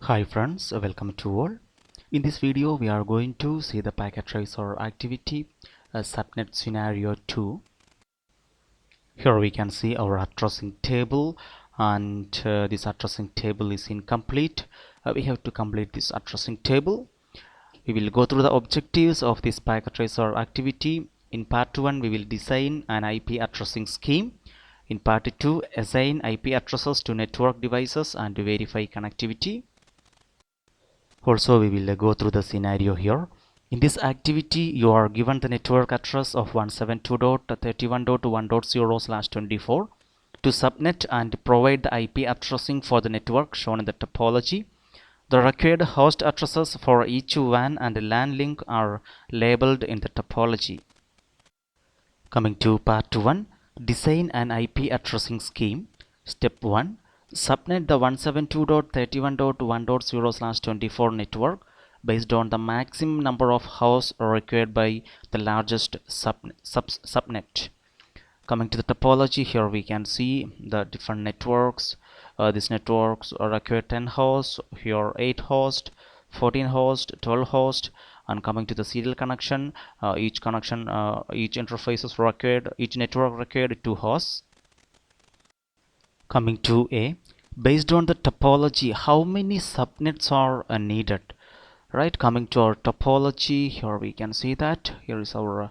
Hi friends, welcome to all. In this video we are going to see the packet tracer activity subnet scenario 2. Here we can see our addressing table, and this addressing table is incomplete. We have to complete this addressing table. We will go through the objectives of this packet tracer activity. In part 1 we will design an IP addressing scheme. In part 2, assign IP addresses to network devices and verify connectivity. Also, we will go through the scenario here. In this activity, you are given the network address of 172.31.1.0/24 to subnet and provide the IP addressing for the network shown in the topology. The required host addresses for each WAN and LAN link are labeled in the topology. Coming to part 1, design an IP addressing scheme. Step 1. Subnet the 172.31.1.0/24 network based on the maximum number of hosts required by the largest subnet. Coming to the topology, here we can see the different networks. These networks require 10 hosts, here 8 hosts, 14 hosts, 12 hosts. And coming to the serial connection, each interface is required, each network required 2 hosts. Coming to A, based on the topology, how many subnets are needed? Right, coming to our topology, here we can see that here is our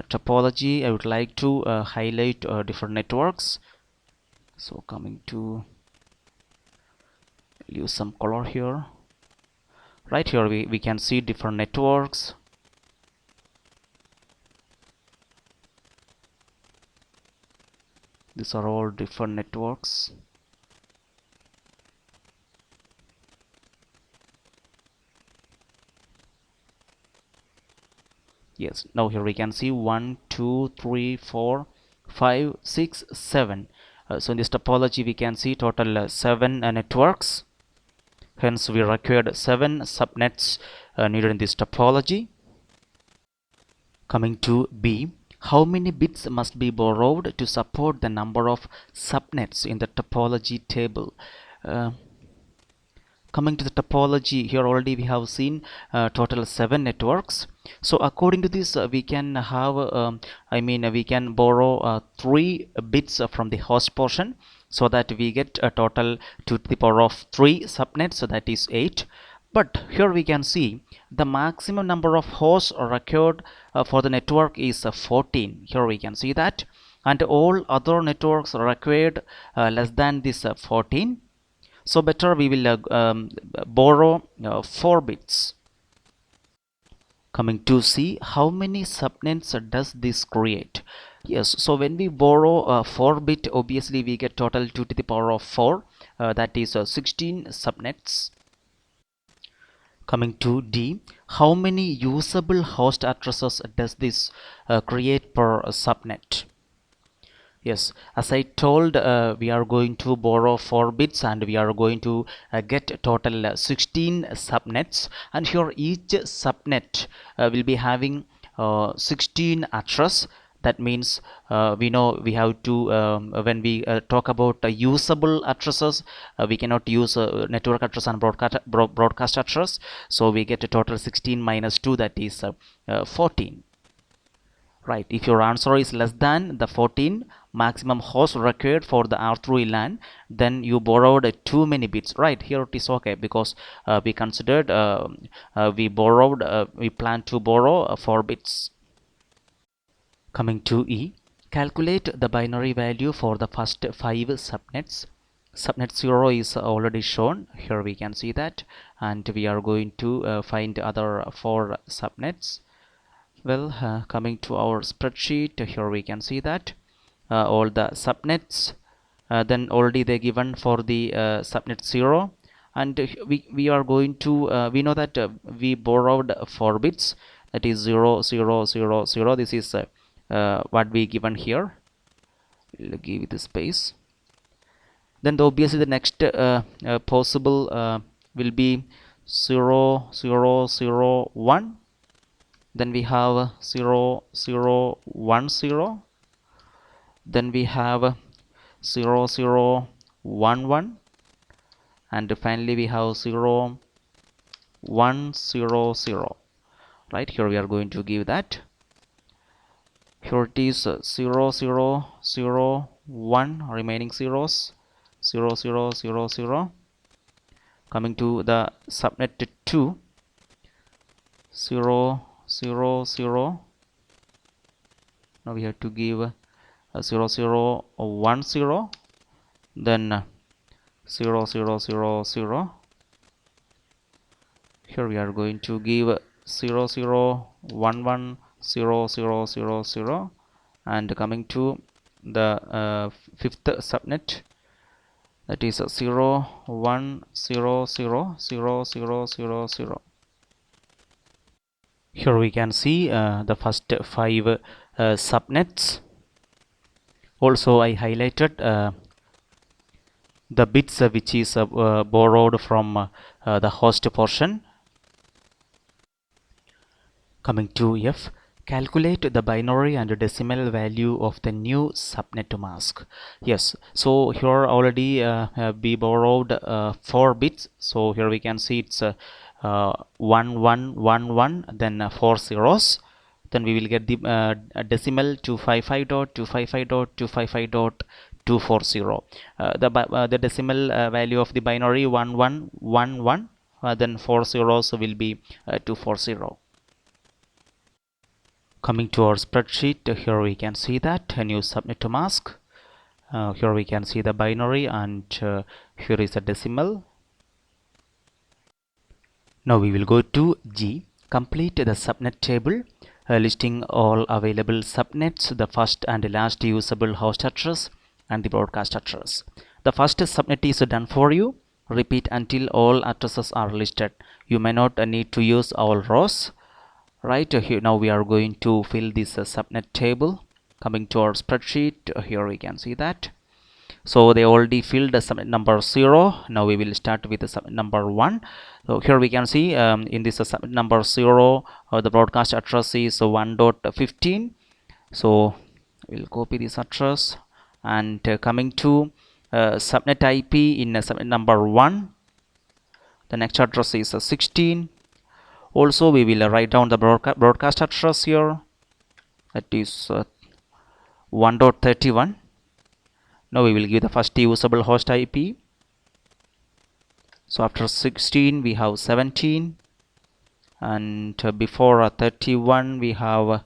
topology. I would like to highlight different networks. So coming to use some color here. Right here we can see different networks. These are all different networks. Yes, now here we can see 1, 2, 3, 4, 5, 6, 7. So in this topology we can see total 7 networks. Hence we required 7 subnets needed in this topology. Coming to B, how many bits must be borrowed to support the number of subnets in the topology table? Coming to the topology, here already we have seen total 7 networks. So according to this, we can have we can borrow 3 bits from the host portion, so that we get a total 2 to the power of 3 subnets, so that is 8. But here we can see the maximum number of hosts required for the network is 14. Here we can see that, and all other networks required less than this 14. So better we will borrow 4 bits. Coming to C, how many subnets does this create? Yes, so when we borrow 4 bit, obviously we get total 2 to the power of 4, that is 16 subnets. Coming to D, how many usable host addresses does this create per subnet? Yes, as I told, we are going to borrow 4 bits and we are going to get total 16 subnets, and here each subnet will be having 16 address. That means we know we have to when we talk about usable addresses, we cannot use network address and broadcast address. So we get a total 16 minus 2, that is 14. Right, if your answer is less than the 14 maximum host required for the R3 LAN, then you borrowed too many bits. Right, here it is okay, because we considered we plan to borrow 4 bits. Coming to E, calculate the binary value for the first 5 subnets. Subnet 0 is already shown, here we can see that, and we are going to find other 4 subnets. Well, coming to our spreadsheet, here we can see that all the subnets, then already they given for the subnet 0, and we are going to we know that we borrowed 4 bits, that is 0 0 0 0. This is what we given here. We'll give it the space. Then obviously the next possible will be 0 0 0 1. Then we have 0 0 1 0. Then we have 0 0 1 1, and finally we have 0 1 0 0. Right, here we are going to give that. Here it is 0 0 0 1, remaining zeros 0 0 0 0. Coming to the subnet 2, 0 0 0. Now we have to give 0 0 1 0, then 0 0 0 0. Here we are going to give 0 0 1 1 0 0 0 0, and coming to the fifth subnet, that is 0 1 0 0 0 0 0 0. Here we can see the first 5 subnets. Also I highlighted the bits which is borrowed from the host portion. Coming to F, calculate the binary and decimal value of the new subnet mask. Yes, so here already we borrowed 4 bits. So here we can see it's 1 1 1 1, then 4 zeros. Then we will get the decimal 255.255.255.240. The decimal value of the binary 1111, then 4 zeros will be 240. Coming to our spreadsheet, here we can see that a new subnet mask. Here we can see the binary, and here is a decimal. Now we will go to G, complete the subnet table, listing all available subnets, the first and last usable host address and the broadcast address. The first subnet is done for you. Repeat until all addresses are listed. You may not need to use all rows. Right here now we are going to fill this subnet table. Coming to our spreadsheet, here we can see that. So they already filled the subnet number 0. Now we will start with the subnet number 1. So here we can see in this subnet number 0, the broadcast address is 1.15. So we'll copy this address, and coming to subnet IP in subnet number 1, the next address is 16. Also we will write down the broadcast address here, that is 1.31. Now we will give the first usable host IP. So after 16 we have 17, and before 31 we have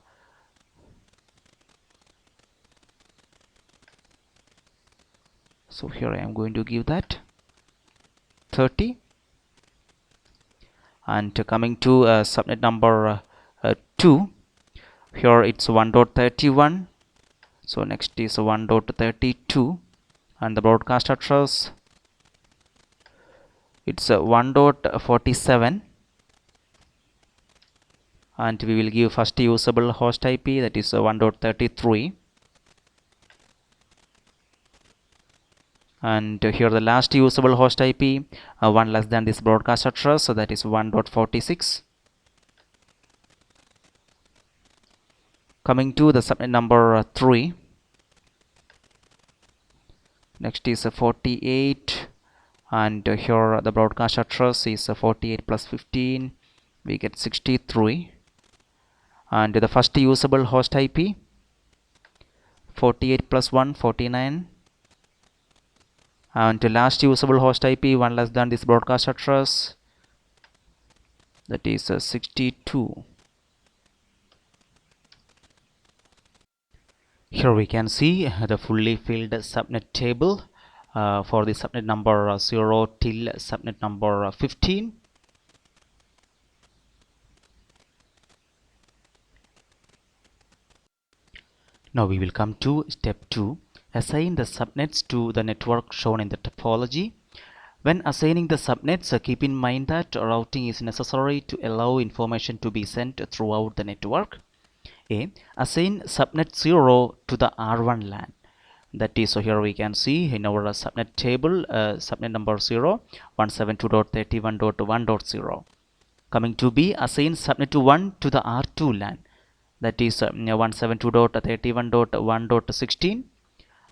so here I am going to give that 30. And coming to subnet number 2, here it's 1.31. so next is 1.32, and the broadcast address it's 1.47, and we will give first usable host IP, that is 1.33, and here the last usable host IP, one less than this broadcast address, so that is 1.46. Coming to the subnet number 3, next is 48, and here the broadcast address is 48 plus 15, we get 63, and the first usable host IP 48 plus 1 49, and the last usable host IP, one less than this broadcast address, that is 62. Here we can see the fully filled subnet table for the subnet number 0 till subnet number 15. Now we will come to step 2. Assign the subnets to the network shown in the topology. When assigning the subnets, keep in mind that routing is necessary to allow information to be sent throughout the network. A. Assign subnet 0 to the R1 LAN. That is, so here we can see in our subnet table subnet number 0 172.31.1.0. Coming to B, assign subnet 1 to the R2 LAN. That is 172.31.1.16.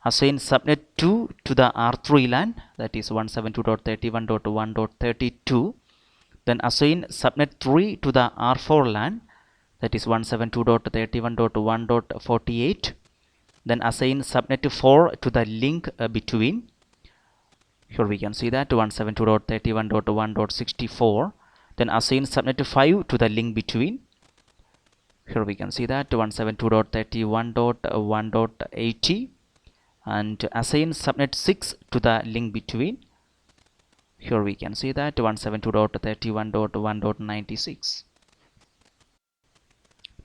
assign subnet 2 to the R3 LAN, that is 172.31.1.32. Then assign subnet 3 to the R4 LAN, that is 172.31.1.48. Then assign subnet 4 to the link between. Here we can see that 172.31.1.64. Then assign subnet 5 to the link between. Here we can see that 172.31.1.80. And assign subnet 6 to the link between. Here we can see that 172.31.1.96.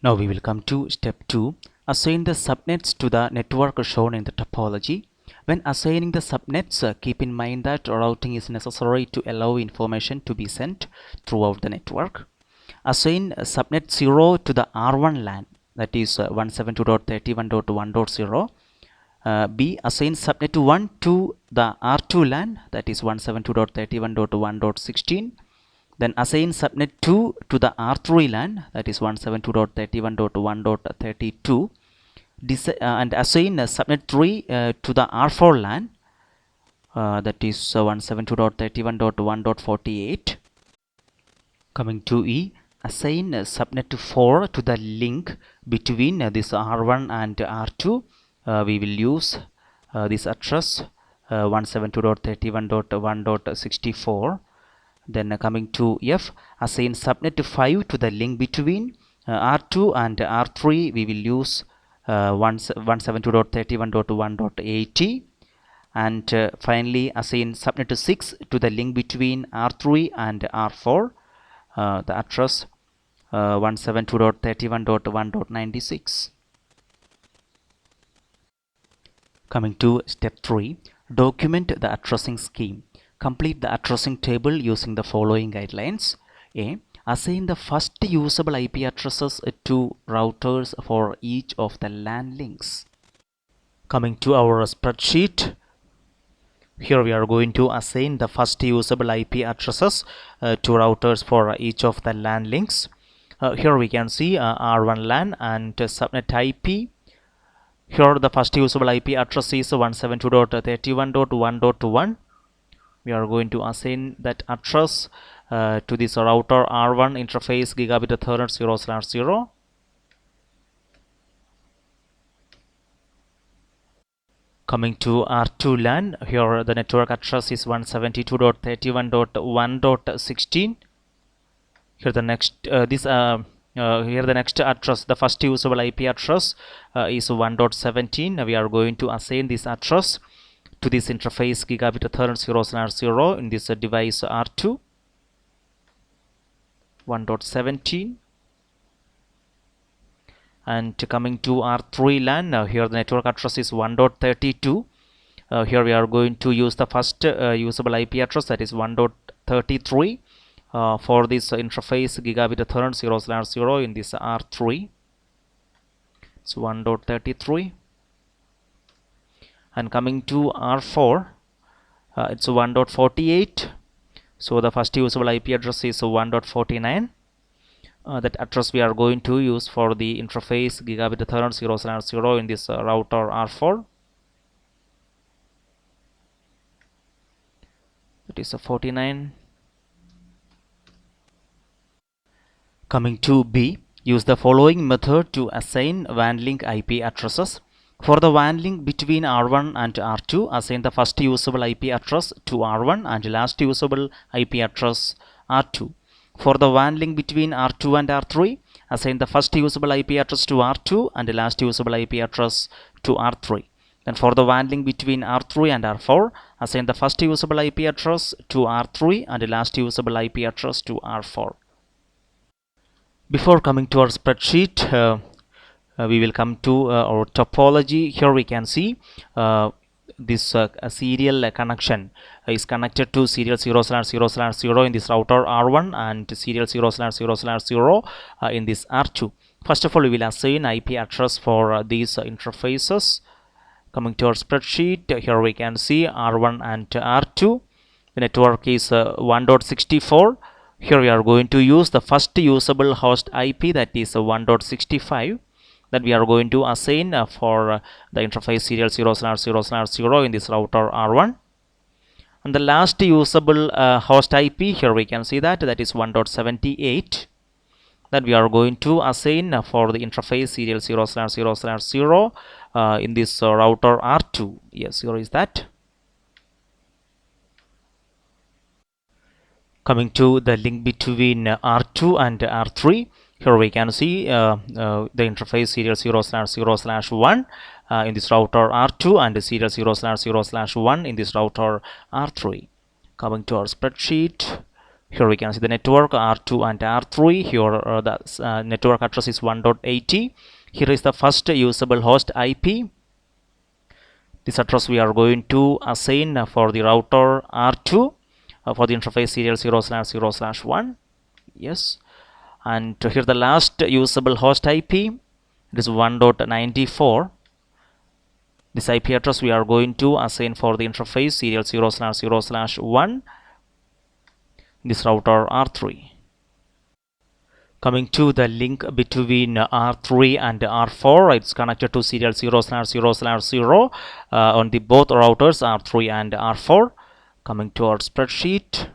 Now we will come to step 2. Assign the subnets to the network shown in the topology. When assigning the subnets, keep in mind that routing is necessary to allow information to be sent throughout the network. Assign subnet 0 to the R1 LAN, that is 172.31.1.0. B. Assign subnet 1 to the R2 LAN, that is 172.31.1.16. Then assign subnet 2 to the R3 LAN, that is 172.31.1.32. And assign subnet 3 to the R4 LAN, that is 172.31.1.48. Coming to E, assign subnet 4 to the link between this R1 and R2. We will use this address 172.31.1.64. Then coming to F, assign subnet 5 to the link between R2 and R3. We will use 172.31.1.80. And finally assign subnet 6 to the link between R3 and R4. The address 172.31.1.96. Coming to step 3, document the addressing scheme. Complete the addressing table using the following guidelines. A. Assign the first usable IP addresses to routers for each of the LAN links. Coming to our spreadsheet, here we are going to assign the first usable IP addresses to routers for each of the LAN links. Here we can see R1 LAN and subnet IP. Here the first usable IP address is 172.31.1.1. We are going to assign that address to this router R1 interface gigabit Ethernet 0/0. Coming to R2 LAN, here the network address is 172.31.1.16. Here the next here the next address, the first usable IP address is 1.17. We are going to assign this address to this interface gigabit Ethernet 0/0 in this device R2. 1.17. And coming to R3 LAN, here the network address is 1.32. Here we are going to use the first usable IP address, that is 1.33. For this interface gigabit Ethernet 0/0 in this R3. It's 1.33. And coming to R4, it's 1.48. So the first usable IP address is 1.49. That address we are going to use for the interface gigabit Ethernet 0/0 in this router R4. That is a 49. Coming to B, use the following method to assign WAN link IP addresses. For the WAN link between R1 and R2, assign the first usable IP address to R1 and last usable IP address R2. For the WAN link between R2 and R3, assign the first usable IP address to R2 and the last usable IP address to R3. Then for the WAN link between R3 and R4, assign the first usable IP address to R3 and the last usable IP address to R4. Before coming to our spreadsheet, we will come to our topology. Here we can see this serial connection is connected to serial 0/0/0 in this router R1 and serial 0/0/0 in this R2. First of all, we will assign IP address for these interfaces. Coming to our spreadsheet, here we can see R1 and R2. The network is 1.64. Here we are going to use the first usable host IP, that is 1.65. that we are going to assign for the interface serial 0/0/0 in this router R1. And the last usable host IP, here we can see that is 1.78, that we are going to assign for the interface serial 0/0/0 in this router R2. Yes, here is that. Coming to the link between R2 and R3, here we can see the interface serial 0/0/1 in this router R2 and serial 0/0/1 in this router R3. Coming to our spreadsheet, here we can see the network R2 and R3. Here the network address is 1.80. Here is the first usable host IP. This address we are going to assign for the router R2 for the interface serial 0/0/1. Yes, and here the last usable host IP, it is 1.94. This IP address we are going to assign for the interface serial 0/0/1 this router R3. Coming to the link between R3 and R4, it's connected to serial 0/0/0 on the both routers R3 and R4. Coming to our spreadsheet,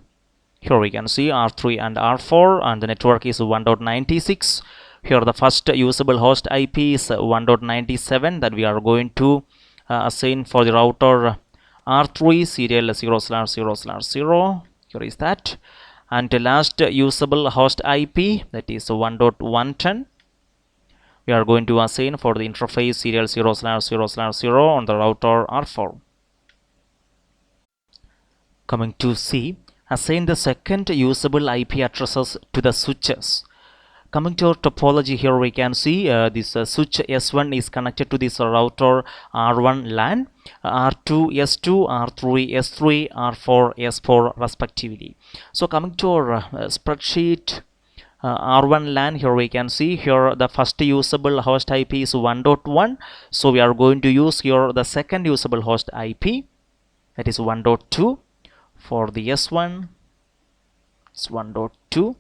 here we can see R3 and R4, and the network is 1.96. Here the first usable host IP is 1.97, that we are going to assign for the router R3 serial 0/0/0. Here is that. And the last usable host IP, that is 1.110, we are going to assign for the interface serial 0/0/0 on the router R4. Coming to C, assign the second usable IP addresses to the switches. Coming to our topology, here we can see this switch S1 is connected to this router R1 LAN, R2 S2, R3 S3, R4 S4 respectively. So coming to our spreadsheet, R1 LAN, here we can see here the first usable host IP is 1.1. So we are going to use here the second usable host IP, that is 1.2. For the S1, it's 1.2.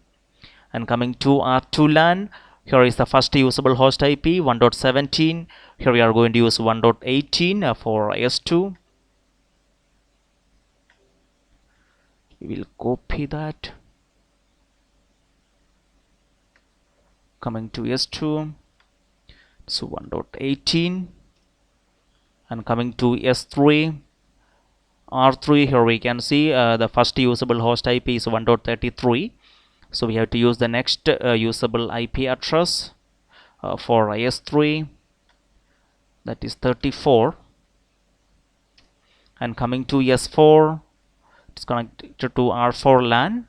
And coming to R2 LAN, here is the first usable host IP 1.17. Here we are going to use 1.18 for S2. We will copy that. Coming to S2, so 1.18. And coming to S3, R3, here we can see the first usable host IP is 1.33. So we have to use the next usable IP address for S3, that is 34. And coming to S4, it's connected to R4 LAN,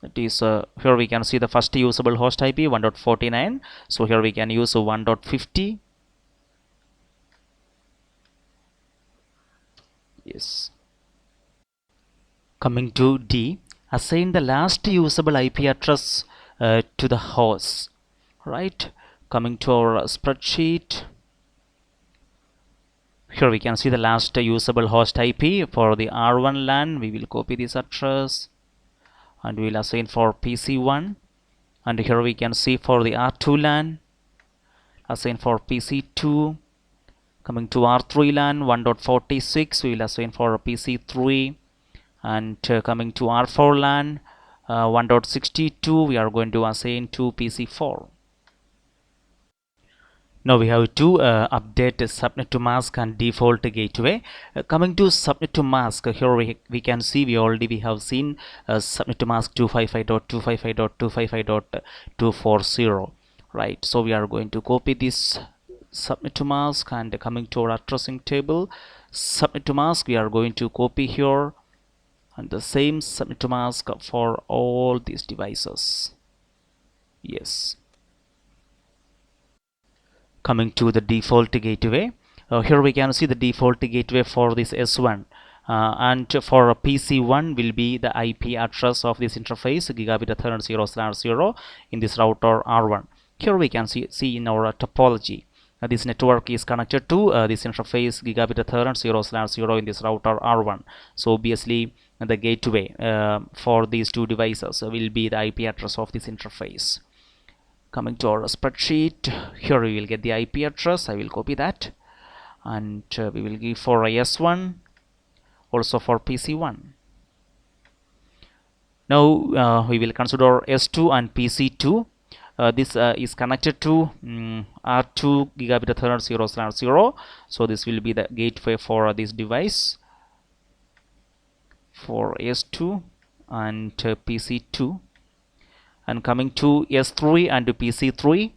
that is here we can see the first usable host IP 1.49. So here we can use 1.50. Yes. Coming to D, assign the last usable IP address to the host. Right. Coming to our spreadsheet, here we can see the last usable host IP for the R1 LAN. We will copy this address and we will assign for PC1. And here we can see for the R2 LAN, assign for PC2. Coming to R3 LAN 1.46, we will assign for PC3. And coming to R4 LAN 1.62, we are going to assign to PC4. Now we have to update subnet to mask and default gateway. Coming to subnet to mask, here we can see we have seen subnet to mask 255.255.255.240. Right, so we are going to copy this subnet to mask, and coming to our addressing table, subnet to mask, we are going to copy here, and the same subnet to mask for all these devices. Yes. Coming to the default gateway, here we can see the default gateway for this S1, and for PC1 will be the IP address of this interface gigabit Ethernet 0/0 in this router R1. Here we can see in our topology this network is connected to this interface gigabit Ethernet 0/0 in this router R1. So obviously the gateway for these two devices will be the IP address of this interface. Coming to our spreadsheet, here we will get the IP address. I will copy that, and we will give for S1, also for PC1. Now we will consider S2 and PC2. This is connected to R2 gigabit Ethernet 0/0. So this will be the gateway for this device for S2 and PC2. And coming to S3 and PC3,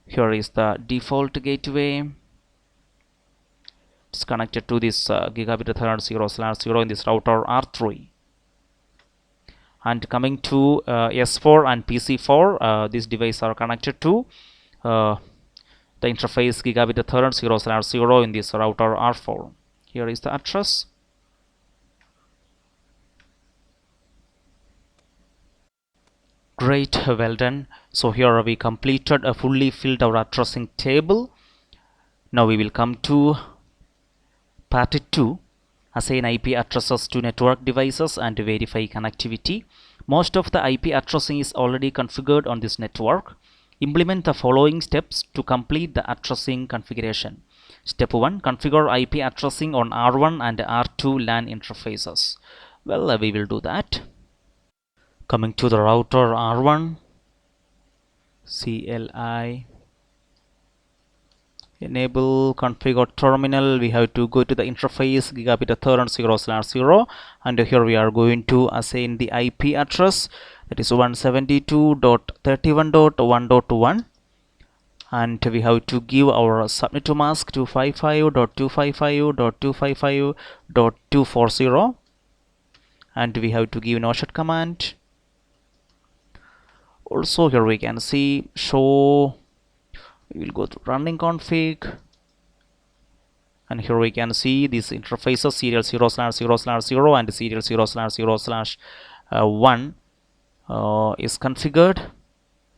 here is the default gateway. It's connected to this gigabit Ethernet 0/0 in this router R3. And coming to S4 and PC4, these devices are connected to the interface gigabit Ethernet 0/0 in this router R4. Here is the address. Great, well done. So here we completed a fully filled our addressing table. Now we will come to part 2. Assign IP addresses to network devices and verify connectivity. Most of the IP addressing is already configured on this network. Implement the following steps to complete the addressing configuration. Step 1. Configure IP addressing on R1 and R2 LAN interfaces. Well, we will do that. Coming to the router R1, CLI, enable configure terminal. We have to go to the interface gigabit Ethernet 0/0, and here we are going to assign the IP address, that is 172.31.1.1, and we have to give our subnet to mask 255.255.255.240, and we have to give no shut command. Also here we can see show. We will go to running config, and here we can see these interfaces serial 0/0/0 and serial 0/0/1 is configured.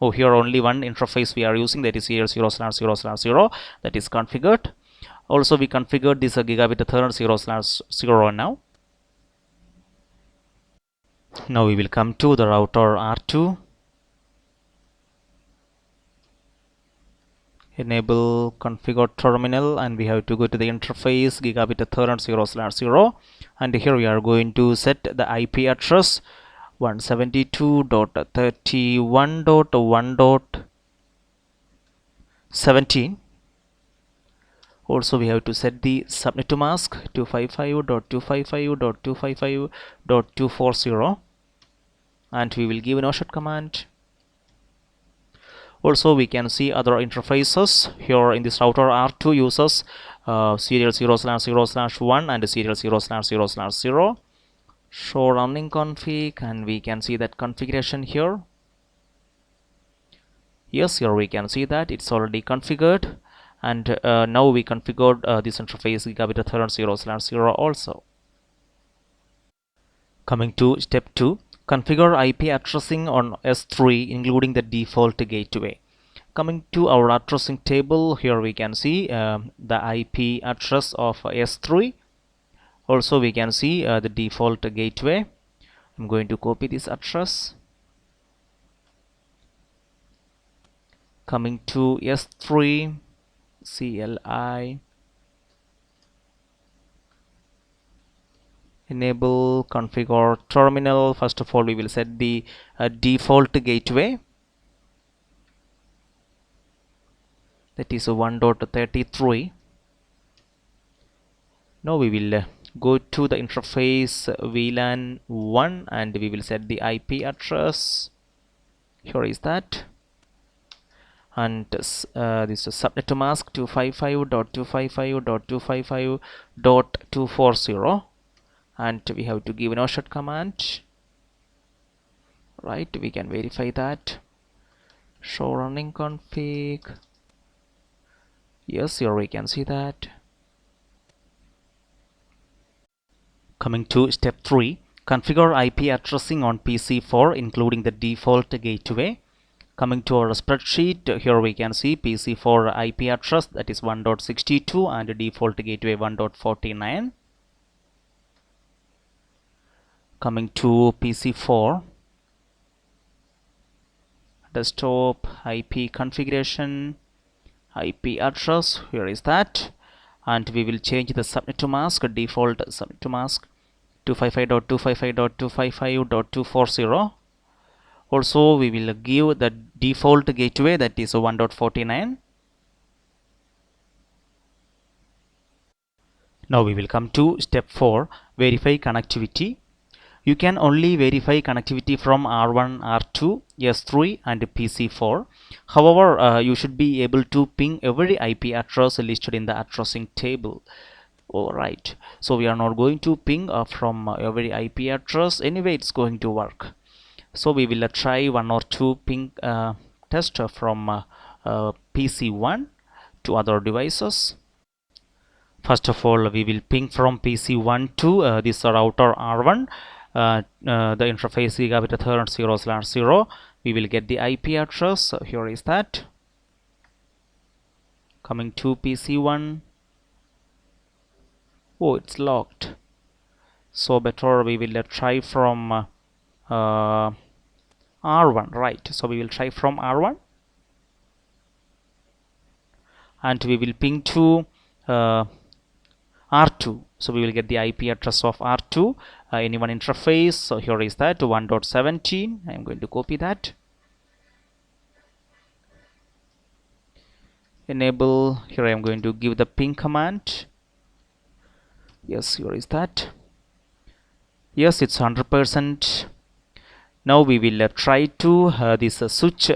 Oh, here only one interface we are using, that is serial 0/0/0, that is configured. Also we configured this gigabit Ethernet 0/0 now. Now we will come to the router R2. Enable configure terminal, and we have to go to the interface gigabit Ethernet 0/0, and here we are going to set the IP address 172.31.1.17. Also we have to set the subnet to mask 255.255.255.240, and we will give no shut command. Also we can see other interfaces. Here in this router R2 uses serial 0/0/1 and serial 0/0/0. Show running config, and we can see that configuration here. Yes, here we can see that it's already configured, and now we configured this interface gigabit Ethernet 0/0 also. Coming to step 2. Configure IP addressing on S3 including the default gateway. Coming to our addressing table, here we can see the IP address of S3. Also we can see the default gateway. I'm going to copy this address. Coming to S3, CLI, enable configure terminal. First of all we will set the default gateway, that is 1.33. Now we will go to the interface VLAN 1, and we will set the IP address. Here is that, and this is subnet to mask 255.255.255.240, and we have to give no shut command. Right, we can verify that. Show running config. Yes, here we can see that. Coming to step 3. Configure IP addressing on PC4 including the default gateway. Coming to our spreadsheet, here we can see PC4 IP address, that is 1.62, and the default gateway 1.49. Coming to PC4, desktop IP configuration, IP address, here is that, and we will change the subnet to mask, default subnet to mask 255.255.255.240. Also we will give the default gateway, that is 1.49. Now we will come to step 4, verify connectivity. You can only verify connectivity from R1, R2, S3 and PC4. However, you should be able to ping every IP address listed in the addressing table. Alright, so we are not going to ping from every IP address. Anyway, it's going to work. So we will try one or two ping test from PC1 to other devices. First of all, we will ping from PC1 to this router R1. The interface gigabit Ethernet 0/0. We will get the IP address. So here is that. Coming to PC1. Oh, it's locked. So better we will try from R1, right? So we will try from R1, and we will ping to R2. So we will get the IP address of R2. Anyone interface. So here is that 1.17. I am going to copy that. Enable. Here I am going to give the ping command. Yes, here is that. Yes, it's 100%. Now we will try to this switch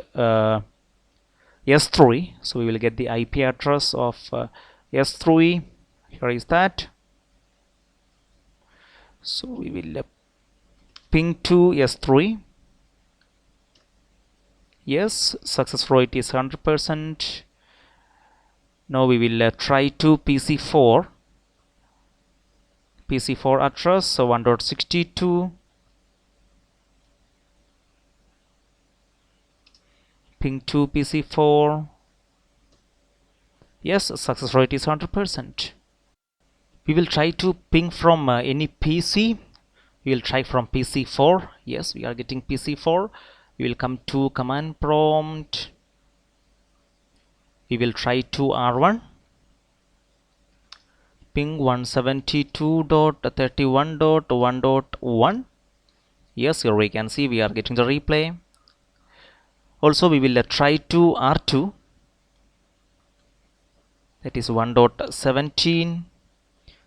S3. So we will get the IP address of S3. Here is that. So we will ping to S3. Yes, success rate is 100%. Now we will try to PC4. PC4 address, so 1.62. Ping to PC4. Yes, success rate is 100%. We will try to ping from any PC. We will try from PC4. Yes, we are getting PC4. We will come to command prompt. We will try to R1. Ping 172.31.1.1. Yes, here we can see we are getting the replay. Also we will try to R2. That is 1.17.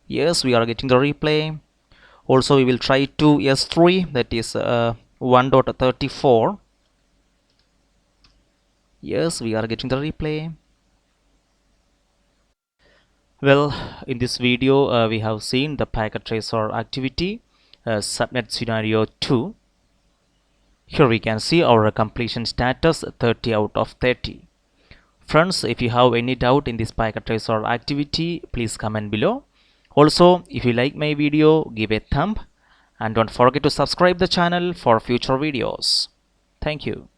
Yes, we are getting the replay. Also we will try to S3, that is 1.34. Yes, we are getting the replay. Well, in this video we have seen the packet tracer activity, subnet scenario 2. Here we can see our completion status 30 out of 30. Friends, if you have any doubt in this packet tracer activity, please comment below. Also, if you like my video, give a thumb and don't forget to subscribe the channel for future videos. Thank you.